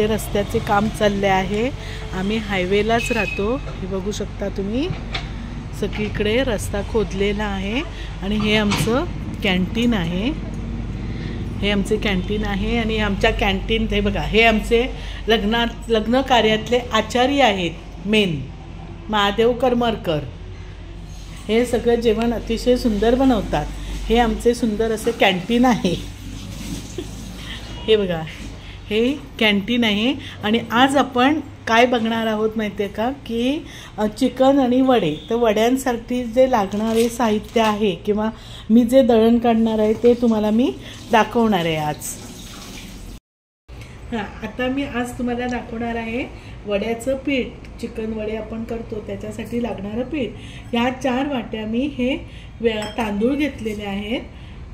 इथे रस्त्याचे काम चालले आहे। आम्ही हायवेलाच राहतो, हे बघू शकता तुम्ही, सगळीकडे रस्ता खोदलेला आहे। आणि हे आमचं कॅन्टीन आहे, हे आमचे कॅन्टीन आहे। आणि आमच्या कॅन्टीन हे बघा, हे आमचे लग्न कार्यातले आचार्य आहेत, मेन महादेव करमरकर। हे सगळं जेवण अतिशय सुंदर बनवतात। हे आमचे सुंदर असे कॅन्टीन आहे। हे बघा, हे कॅन्टीन आहे। आणि आज आपण काय बघणार आहोत माहिती आहे का, की चिकन आणि वडे। तर वड्यांसाठी जे लागणारे साहित्य आहे किंवा मी जे दळण काढणार आहे ते तुम्हाला मी दाखवणार आहे आज। आता मी आज तुम्हाला दाखवणार आहे वड्याचं पीठ। चिकन वडे आपण करतो त्याच्यासाठी लागणारं पीठ। या 4 वाट्या मी हे तांदूळ घेतलेले आहेत।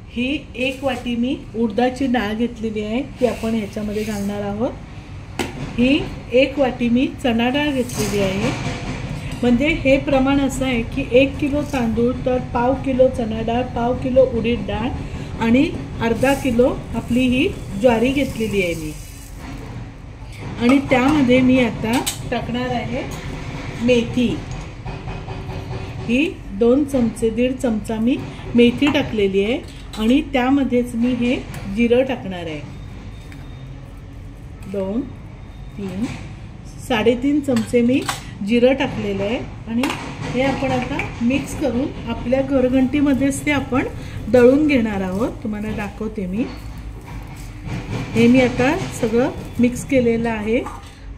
ही 1 वाटी मी उडदाची डाळ घेतलेली आहे, ती आपण ह्याच्यामध्ये घालणार आहोत। ही 1 वाटी मी चणा डाळ घेतलेली आहे। म्हणजे हे प्रमाण असं आहे की 1 किलो तांदूळ तर पाव किलो चणा डाळ, पाव किलो उडीद डाळ आणि अर्धा किलो आपली ही ज्वारी घेतलेली आहे मी। आणि त्यामध्ये मी आता टाकणार आहे मेथी। ही 2 चमचे, 1.5 चमचा मी मेथी टाकलेली आहे। आणि त्यामध्येच मी हे जिरं टाकणार आहे, 2, 3, 3.5 चमचे मी जिरं टाकलेलं आहे। आणि हे आपण आता मिक्स करून आपल्या घरघंटीमध्येच ते आपण दळून घेणार आहोत। तुम्हाला दाखवते मी। हे मी आता सगळं मिक्स केलेलं आहे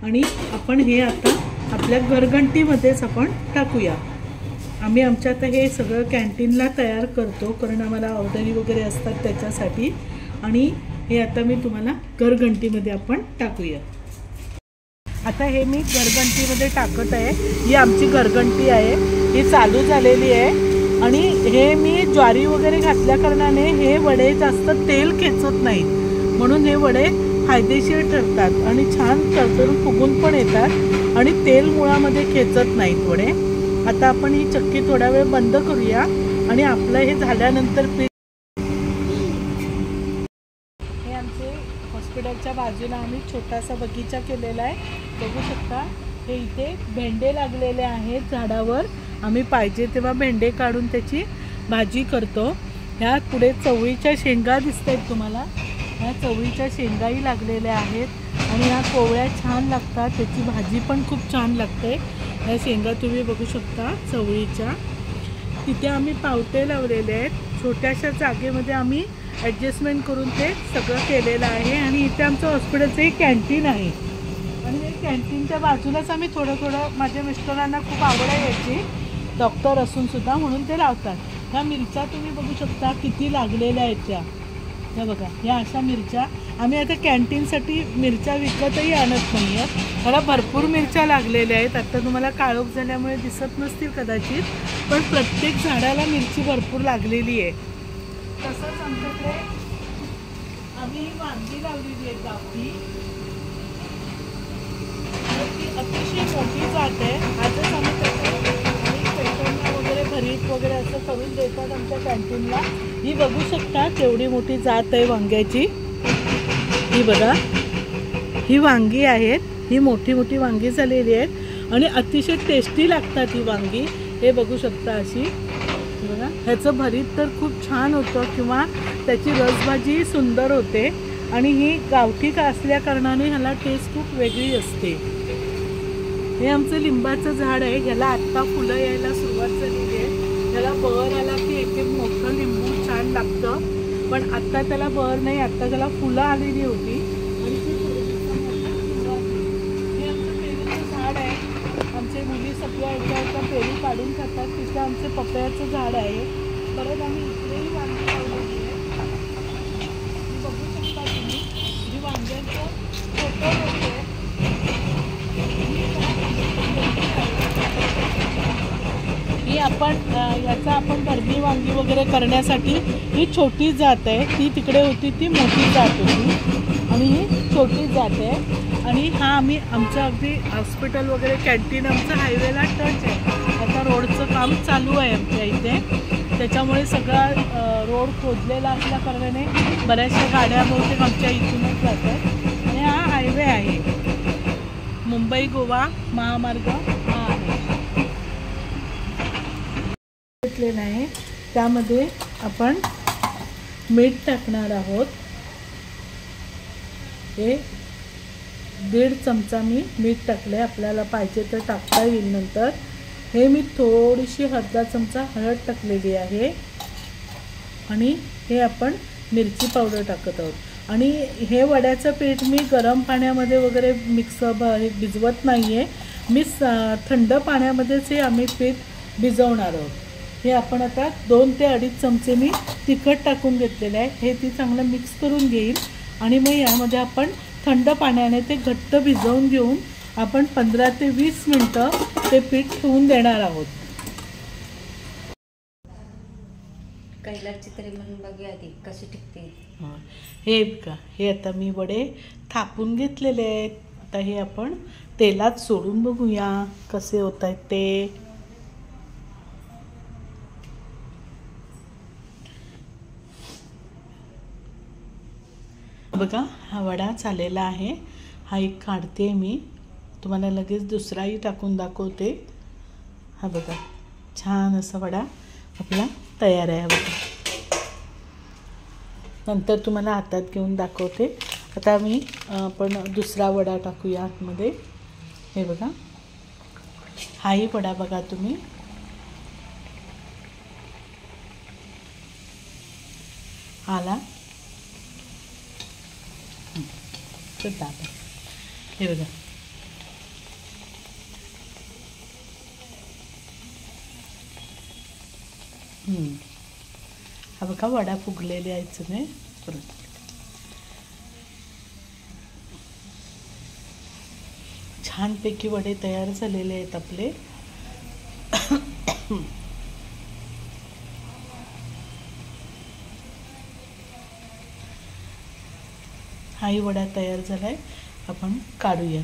आणि आपण हे आता आपल्या घरघंटीमध्येच आपण टाकूया। आम्ही आमच्या आता हे सगळं कॅन्टीनला तयार करतो, कारण आम्हाला ऑर्डरी वगैरे असतात त्याच्यासाठी। आणि हे आता मी तुम्हाला घरघंटीमध्ये आपण टाकूया। आता हे मी घरघंटीमध्ये टाकत आहे। ही आमची घरघंटी आहे, ही चालू झालेली आहे। आणि हे मी ज्वारी वगैरे घातल्या कारणाने हे वडे जास्त तेल खेचत नाहीत, म्हणून हे वडे फायदेशीर ठरतात आणि छान तरतरून फुगून पण येतात आणि तेल मुळामध्ये खेचत नाहीत वडे। आता आपण ही चक्की थोडा वेळ बंद करूया आणि आपलं हे झाल्यानंतर पीठ, हे आमचे हॉस्पिटलच्या बाजूला आम्ही छोटासा बगीचा केलेला आहे, बघू शकता। हे इथे भेंडे लागलेले आहेत झाडावर, आम्ही पाहिजे तेव्हा भेंडे काढून त्याची भाजी करतो। ह्या पुढे चवळीच्या शेंगा दिसत आहेत तुम्हाला, ह्या चवळीच्या शेंगाही लागलेल्या आहेत आणि ह्या कोवळ्या छान लागतात, त्याची भाजी पण खूप छान लागते। ह्या शेंगा तुम्ही बघू शकता चवळीच्या। तिथे आम्ही पावटे लावलेले आहेत, छोट्याशा जागेमध्ये आम्ही ॲडजस्टमेंट करून ते सगळं केलेलं आहे। आणि इथे आमचं हॉस्पिटलचं एक कॅन्टीन आहे आणि हे कॅन्टीनच्या बाजूलाच आम्ही थोडं माझ्या मिस्टरांना खूप आवड आहे याची, डॉक्टर असूनसुद्धा, म्हणून ते लावतात। ह्या मिरच्या तुम्ही बघू शकता किती लागलेल्या आहेत त्या, ह्या बघा, ह्या अशा मिरच्या। आम्ही आता कॅन्टीनसाठी मिरच्या विकतही आणत नाही आहेत, त्याला भरपूर मिरच्या लागलेल्या आहेत। आता तुम्हाला काळोख झाल्यामुळे दिसत नसतील कदाचित, पण प्रत्येक झाडाला मिरची भरपूर लागलेली आहे। तसंच आमच्याकडे आम्ही वांगी लावलेली आहे गावठी, अतिशय मोठी जात आहे। आजच आम्ही पेट्रोलला वगैरे भरीत वगैरे असं करून देतात आमच्या कॅन्टीनला। ही बघू शकता केवढी मोठी जात आहे वांग्याची, ही बघा, ही वांगी आहेत, ही मोठी मोठी वांगी झालेली आहेत आणि अतिशय टेस्टी लागतात ही वांगी। हे बघू शकता अशी, बघा, ह्याचं भरीत तर खूप छान होतं किंवा त्याची रसभाजी सुंदर होते। आणि ही गावठी असल्या कारणाने ह्याला टेस्ट खूप वेगळी असते। हे आमचं लिंबाचं झाड आहे, ह्याला आत्ता फुलं यायला सुरुवात झालेली आहे। त्याला बहर आला की एक मोठं लिंबू छान लागतं, पण आत्ता त्याला बहर नाही, आत्ता त्याला फुलं आलेली होती। आणि हे आमचं पेरूचं झाड आहे, आमचे मुली सगळ्या याच्या पेरू काढून खातात। तिथे आमचं पपयाचं झाड आहे। परत आम्ही इकडेही वांगी लावलेली आहे, बघू शकता तुम्ही, ही वांग्यांचं फोटो होते। ही आपण याचा आपण भरणी वांगी वगैरे करण्यासाठी ही छोटी जात आहे, ती तिकडे होती ती मोठी जात होती आणि ही छोटी जात आहे। आणि हा आम्ही आमचं अगदी हॉस्पिटल वगैरे कॅन्टीन आमचं हायवेला टच आहे। आता रोडचं काम चालू आहे आमच्या इथे, त्याच्यामुळे सगळा रोड खोदलेला असल्या कारणाने बऱ्याचशा गाड्या बहुतेक आमच्या इथूनच जातात। आणि हा हायवे आहे, मुंबई गोवा महामार्ग हा आहे घेतलेला आहे. त्यामध्ये आपण मीठ टाकणार आहोत. हे 1.5 चमचा मी मीठ टाकले, आपल्याला पाहिजे तर टाकता येईल नंतर. हे मी थोडीशी अर्धा चमचा हळद टाकलेली आहे आणि हे आपण मिरची पावडर टाकत आहोत. आणि हे वड्याचं पीठ मी गरम पाण्यामध्ये वगैरे भिजवत नाही आहे, मी थंड पाण्यामध्येच हे आम्ही पीठ भिजवणार आहोत. हे आपण आता 2 ते 2.5 चमचे मी तिखट टाकून घेतलेलं आहे. हे ती चांगलं मिक्स करून घेईल आणि मग यामध्ये आपण थंड पाण्याने ते घट्ट भिजवून घेऊन आपण 15 ते 20 मिनटं ते पीठ ठेवून देणार आहोत. कैलाची तरी म्हणून बघूया आधी कशी टिकते. हे का, हे आता मी वडे थापून घेतलेले आहेत. आता हे आपण तेलात सोडून बघूया कसे होत आहेत ते. बघा, हा वडा झालेला आहे. हा एक काढते मी, तुम्हाला लगेच दुसराही टाकून दाखवते. हा बघा, छान असा वडा आपला तयार आहे. बघा, नंतर तुम्हाला हातात घेऊन दाखवते. आता आपण दुसरा वडा टाकूया आतमध्ये. हे बघा, हाही वडा बघा तुम्ही. आला तर दाबा. हे बघा, हा बघा वडा फुगलेले आहेत सगळे. परत छानपैकी वडे तयार झालेले आहेत आपले. हाही वडा तयार झालाय, आपण काढूया.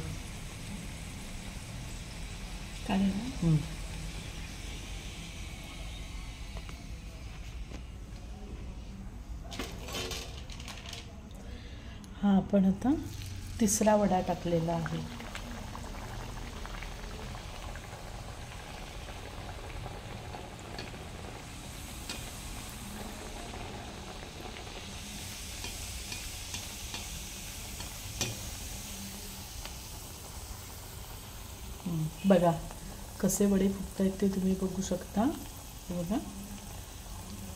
हा आपण आता तिसरा वडा टाकलेला आहे. बघा कसे वडे फुगत आहेत ते तुम्ही बघू शकता. हे बघा,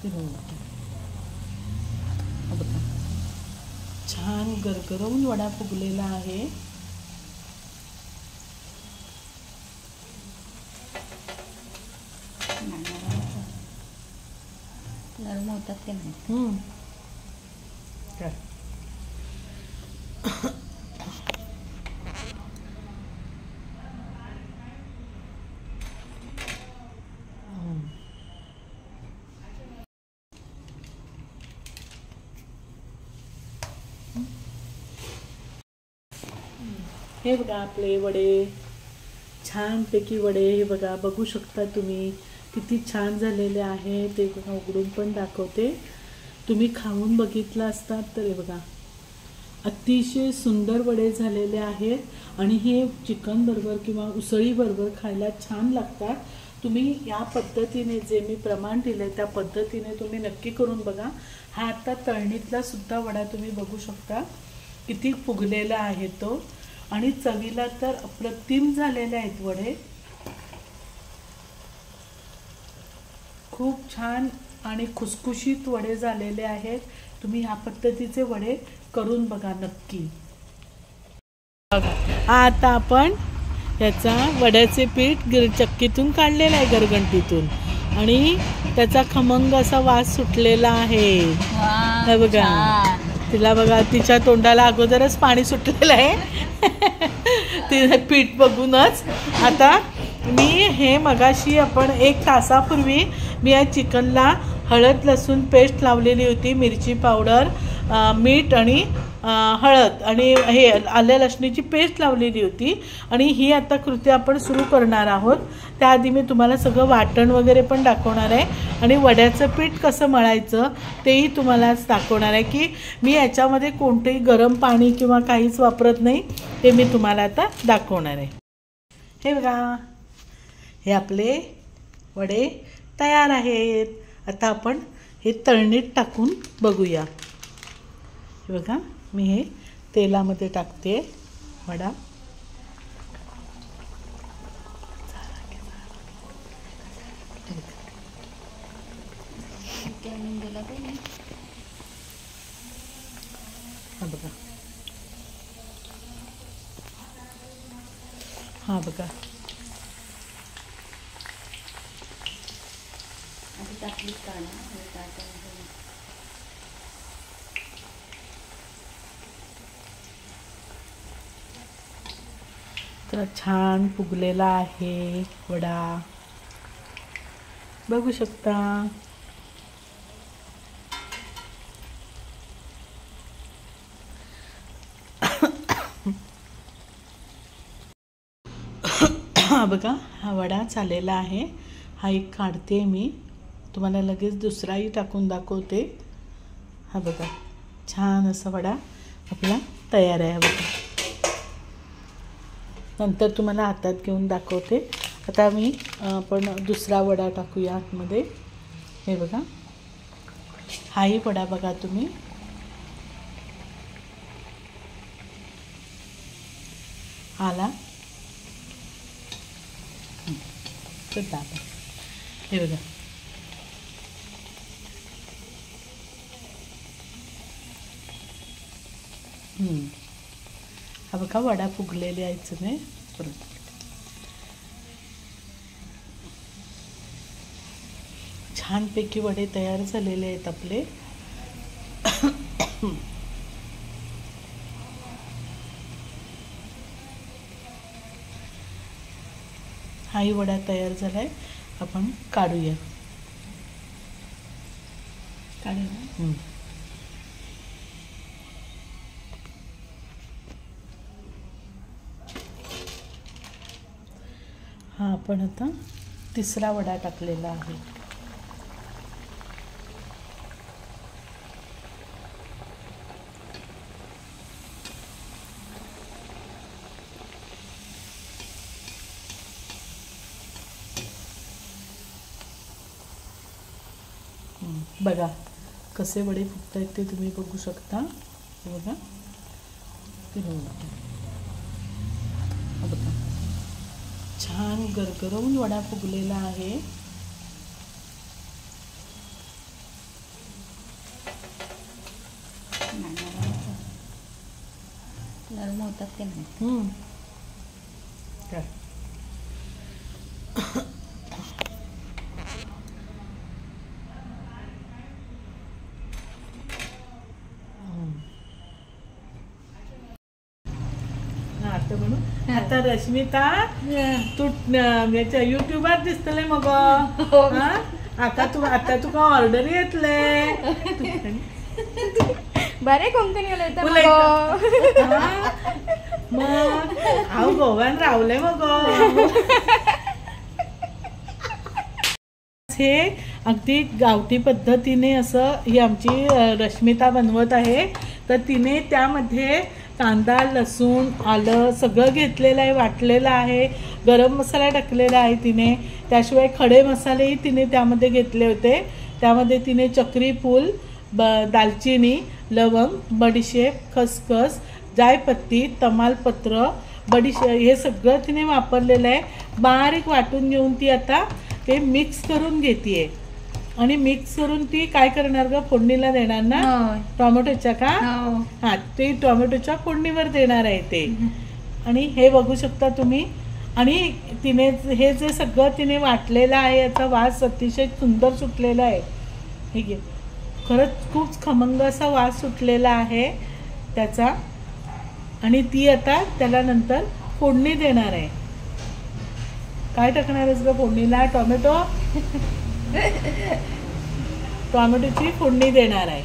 ते बघा छान गरगरवून वडा फुगलेला आहे. नरम होतात ते नाही. हे बघा आपले वडे, छानपैकी वडे. हे बघा, बघू शकता तुम्ही किती छान झालेले आहे ते. बघा, उघडून पण दाखवते, तुम्ही खाऊन बघितलं असतात तर. हे बघा, अतिशय सुंदर वडे झालेले आहेत आणि हे चिकन बरोबर किंवा उसळी बरोबर खायला छान लागतात. तुम्ही या पद्धतीने जे मी प्रमाण दिले त्या पद्धतीने तुम्ही नक्की करून बघा. हा आता तळणीतला सुद्धा वडा तुम्ही बघू शकता किती फुगलेला आहे तो, आणि चवीला तर अप्रतिम झालेले आहेत वडे. खूप छान आणि खुसखुशीत वडे झालेले आहेत. तुम्ही ह्या पद्धतीचे वडे करून बघा नक्की. आता आपण याचा वड्याचे पीठ चक्कीतून काढलेलं आहे, गरगंटीतून, आणि त्याचा खमंग असा वास सुटलेला आहे. बघा, तिला बघा, तिच्या तोंडाला अगोदरच पाणी सुटलेलं आहे तिने पीठ बघूनच. आता मी हे मगाशी आपण 1 तासापूर्वी मी या चिकनला हळद लसूण पेस्ट लावलेली होती, मिरची पावडर, मीठ आणि हळद आणि हे आल्या लसणीची पेस्ट लावलेली होती आणि ही आता कृती आपण सुरू करणार आहोत. त्याआधी मी तुम्हाला सगळं वाटण वगैरे पण दाखवणार आहे आणि वड्याचं पीठ कसं मळायचं तेही तुम्हाला दाखवणार आहे की मी याच्यामध्ये कोणतेही गरम पाणी किंवा काहीच वापरत नाही. ते मी तुम्हाला आता दाखवणार आहे. हे बघा, हे आपले वडे तयार आहेत. आता आपण हे तळणीत टाकून बघूया. हे बघा, मी हे तेलामध्ये टाकते वडा. हा बघा, हा बघा, तर छान फुगलेला आहे वडा, बघू शकता. हा बघा, हा वडा झालेला आहे. हा एक काढते मी, तुम्हाला लगेच दुसराही टाकून दाखवते. हा बघा, छान असा वडा आपला तयार आहे. बघा, नंतर तुम्हाला हातात घेऊन दाखवते. आता मी आपण दुसरा वडा टाकूया आतमध्ये. हे बघा, हाही वडा बघा तुम्ही. आला तर दाबा. हे बघा, हा बघा वडा फुगलेले आहेच नाही. परत छानपैकी वडे तयार झालेले आहेत आपले. हाही वडा तयार झालाय. आपण काढूया. हा आपण आता तिसरा वडा टाकलेला आहे. बघा कसे वडे फुगत आहेत ते तुम्ही बघू शकता. हे बघा, बघा छान गरगरवून वडा फुगलेला आहे. नरम होतात की नाही? म्हणून आता रश्मिता तू याच्या युट्यूबार दिसतले मग. आता तुका ऑर्डर येतले बरे कोंकणी मग हांव गोव्यान रावले मग. हे अगदी गावठी पद्धतीने असं ही आमची रश्मिता बनवत आहे. तर तिने त्यामध्ये कांदा, लसूण, आलं सगळं घेतलेलं आहे, वाटलेलं आहे. गरम मसाला टाकलेला आहे तिने. त्याशिवाय खडे मसालेही तिने त्यामध्ये घेतले होते. त्यामध्ये तिने चक्री फूल, दालचिनी, लवंग, बडीशेप, खसखस, जायपत्ती, तमालपत्र, बडीशेप हे सगळं तिने वापरलेलं आहे. बारीक वाटून घेऊन ती आता ते मिक्स करून घेते आणि मिक्स करून ती काय करणार ग, फोडणीला देणार ना टोमॅटोच्या का. हा, ते टोमॅटोच्या फोडणीवर देणार आहे ते. आणि हे बघू शकता तुम्ही. आणि तिने हे जे सगळं तिने वाटलेलं आहे याचा वास अतिशय सुंदर सुटलेला आहे. ठीक आहे, खरंच खूप खमंग असा वास सुटलेला आहे त्याचा. आणि ती आता त्याला नंतर फोडणी देणार आहे. काय टाकणार आहेस ग फोडणीला? टोमॅटो. टोमॅटोची फोडणी देणार आहे.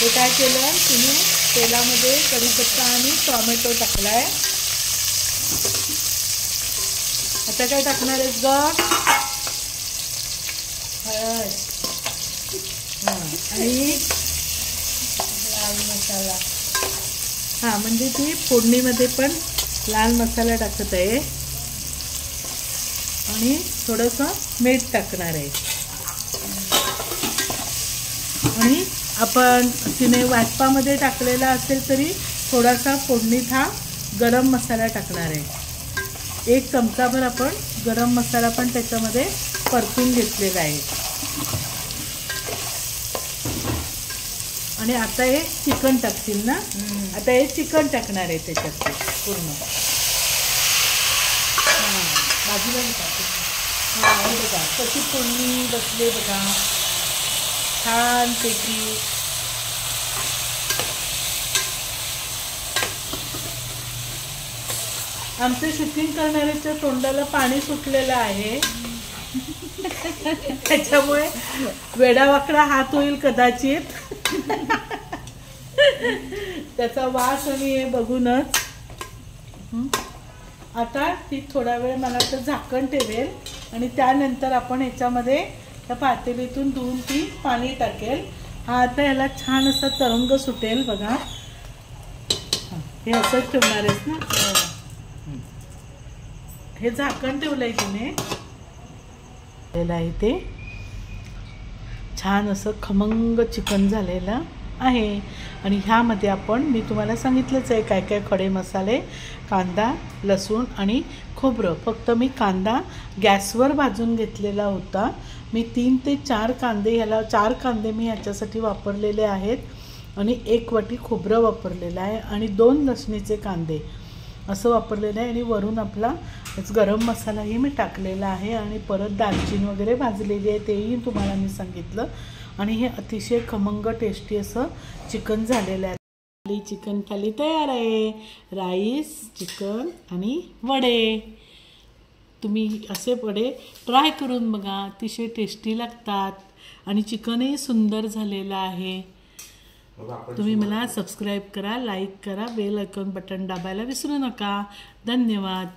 हे काय केलं तुम्ही तेलामध्ये कढीपत्ता आणि टोमॅटो टाकलाय. आता काय टाकणार आहे ग? हळद आणि लाल मसाला. हां म्हणजे ती फोडणीमध्ये पण लाल मसाला टाकत आहे आणि थोडंसं मीठ टाकणार आहे. आणि आपण तिने वाटपामध्ये टाकलेला असेल तरी थोडासा फोडणीत हा गरम मसाला टाकणार आहे. 1 चमचाभर आपण गरम मसाला पण त्याच्यामध्ये परतून घेतलेला आहे. आणि आता हे चिकन टाकतील ना. आता हे चिकन टाकणार आहे त्याच्यात पूर्ण. बाजूला हां हे बघा कशी फोडणी बसले बघा छानपैकी. आमचं शूटिंग करणाऱ्याच्या तोंडाला पाणी सुटलेलं आहे. त्याच्यामुळे वेडावाकडा हात होईल कदाचित. त्याचा वास आणि हे बघूनच. आता ती थोडा वेळ मला तर झाकण ठेवेल आणि त्यानंतर आपण ह्याच्यामध्ये त्या पातेलीतून धुवून ती पाणी टाकेल. हा आता याला छान असा तरंग सुटेल बघा. हे असंच ठेवणार आहेस ना. हे झाकण ठेवलंय तिने. ते छान असं खमंग चिकन झालेलं आहे. आणि ह्यामध्ये आपण मी तुम्हाला सांगितलंच आहे काय काय खडे मसाले, कांदा, लसूण आणि खोबरं. फक्त मी कांदा गॅसवर भाजून घेतलेला होता. मी 3 ते 4 कांदे, ह्याला 4 कांदे मी ह्याच्यासाठी वापरलेले आहेत आणि 1 वाटी खोबरं वापरलेलं आहे आणि 2 लसणीचे कांदे असं वापरलेलं आहे. आणि वरून आपला गरम मसालाही मी टाकलेला आहे आणि परत दालचिनी वगैरे भाजलेली आहे तेही तुम्हाला मी सांगितलं. आणि हे अतिशय खमंग टेस्टी असं चिकन झालेलं आहे. चिकन थाली तयार आहे. राईस, चिकन आणि वडे. तुम्ही असे वडे ट्राय करून बघा, अतिशय टेस्टी लागतात आणि चिकनही सुंदर झालेलं आहे. तुम्ही मला सबस्क्राईब करा, लाईक करा, बेल आयकॉन बटन दाबायला विसरू नका. धन्यवाद.